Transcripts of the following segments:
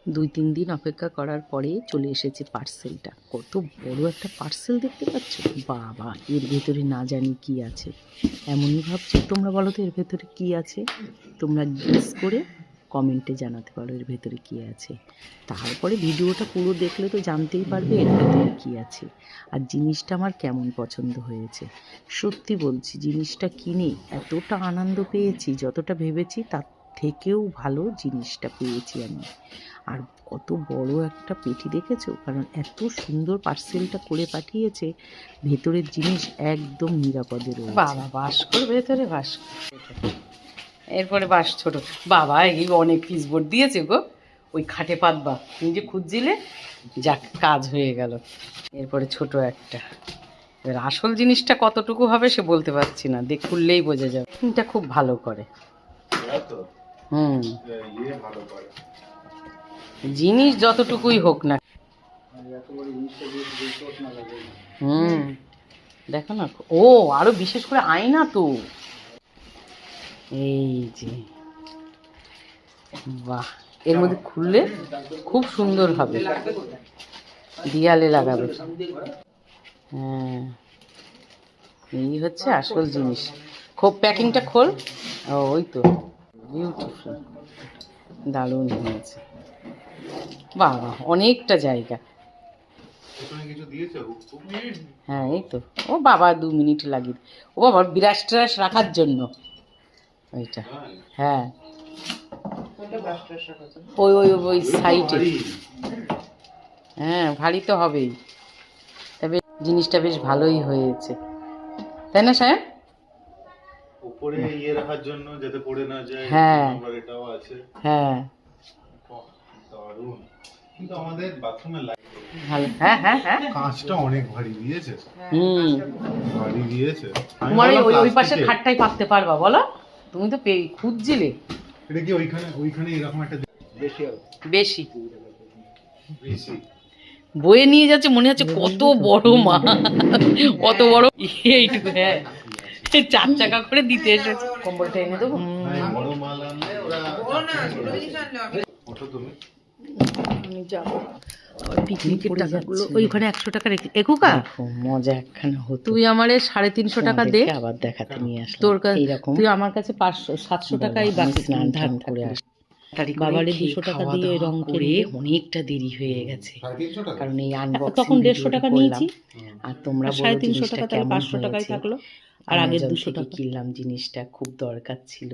2-3 দিন অপেক্ষা করার পরে চলে এসেছে পার্সেলটা। কত বড় একটা পার্সেল দেখতে পাচ্ছ, বাবা! এর ভেতরে না জানি কি আছে। এমনই ভাবছো তোমরা, বলো তো এর ভেতরে কি আছে? তোমরা গেস করে কমেন্টে জানাতে পারো এর ভেতরে কি আছে। তারপরে ভিডিওটা পুরো দেখলে তো জানতেই পারবে এর ভেতরে কি আছে আর জিনিসটা আমার কেমন পছন্দ হয়েছে। সত্যি বলছি, জিনিসটা কিনে এতটা আনন্দ পেয়েছি, যতটা ভেবেছি তার থেকেও ভালো জিনিসটা পেয়েছি আমি। আর কত বড় একটা পেটি দেখেছো, কারণ এত সুন্দর পার্সেলটা করে পাঠিয়েছে, ভেতরের জিনিস একদম নিরাপদে রয়েছে। বাবা বাস করে ভেতরে বাস, এরপরে বাস ছোট। বাবা এই অনেক পিসবোর্ড দিয়েছে গো, ওই খাটে পাতবা, তুমি যে খুঁজছিলে, যাক কাজ হয়ে গেল। এরপরে ছোট একটা, এবার আসল জিনিসটা কতটুকু হবে সে বলতে পারছি না, খুললেই বোঝা যাবে। এটা খুব ভালো করে, জিনিস যতটুকুই হোক না। দেখো না, ও আরো বিশেষ করে আয়না তো, এই যে বাহ, এর মধ্যে খুললে খুব সুন্দর হবে, দেয়ালে লাগাবে। হ্যাঁ, এই হচ্ছে আসল জিনিস। খুব প্যাকিংটা খোল। ও ওই তো, বিউটিফুল, দারুণ হয়েছে। বাবা, অনেকটা জায়গা। হ্যাঁ এই তো, ও বাবা 2 মিনিট লাগিয়ে, ও বাবা বিরাস টিরাস রাখার জন্য ওইটা। হ্যাঁ ওই ওই ওই সাইডে, হ্যাঁ ভারী তো হবেই, তবে জিনিসটা বেশ ভালোই হয়েছে, তাই না সাহেব? উপরে ইয়ে রাখার জন্য যাতে পড়ে না যায়, হ্যাঁ এটাও আছে। হ্যাঁ দারুণ। কিন্তু আমাদের বাথরুমের লাইট ভালো, হ্যাঁ হ্যাঁ হ্যাঁ, কাঁচটা অনেক ভারী দিয়েছে, ভারী দিয়েছে। তোমার ওই পাশের খাটটাই পাততে পারবা বলো? তুমি তো খুঁজছিলে। এটা কি ওইখানে এরকম একটা বেশি বয়ে নিয়ে যাচ্ছে, মনে হচ্ছে কত বড় মা, কত বড় এইটুকু। হ্যাঁ 4 চাকা করে দিতে এসেছে। কম্বলটা এনে দেবো। বড় মাল আনলে ওরা ওঠো তুমি। আমি যাবো পিকনিকের টাকাগুলো ওইখানে 100 টাকা রেখে একুকা মজা একখানা হতো। তুই আমার 350 টাকা দে, আবার দেখাতে নিয়ে আসলাম তোর কাছে এইরকম। তুই আমার কাছে 500-700 টাকাই বাকি স্নান ধার করে করে আস, বাবারে 200 টাকা দিয়ে ওই রং করে অনেকটা দেরি হয়ে গেছে, 350 টাকা? কারণ এই তখন 150 টাকা নিয়েছি, আর তোমরা 350 টাকা, তাহলে 500 টাকাই থাকলো। আর আগের 200 টাকা কিনলাম, জিনিসটা খুব দরকার ছিল।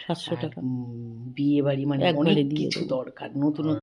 700 টাকা বিয়ে বাড়ি মানে একবারে অনেক দিয়ে কিছু দেবো। দরকার, নতুন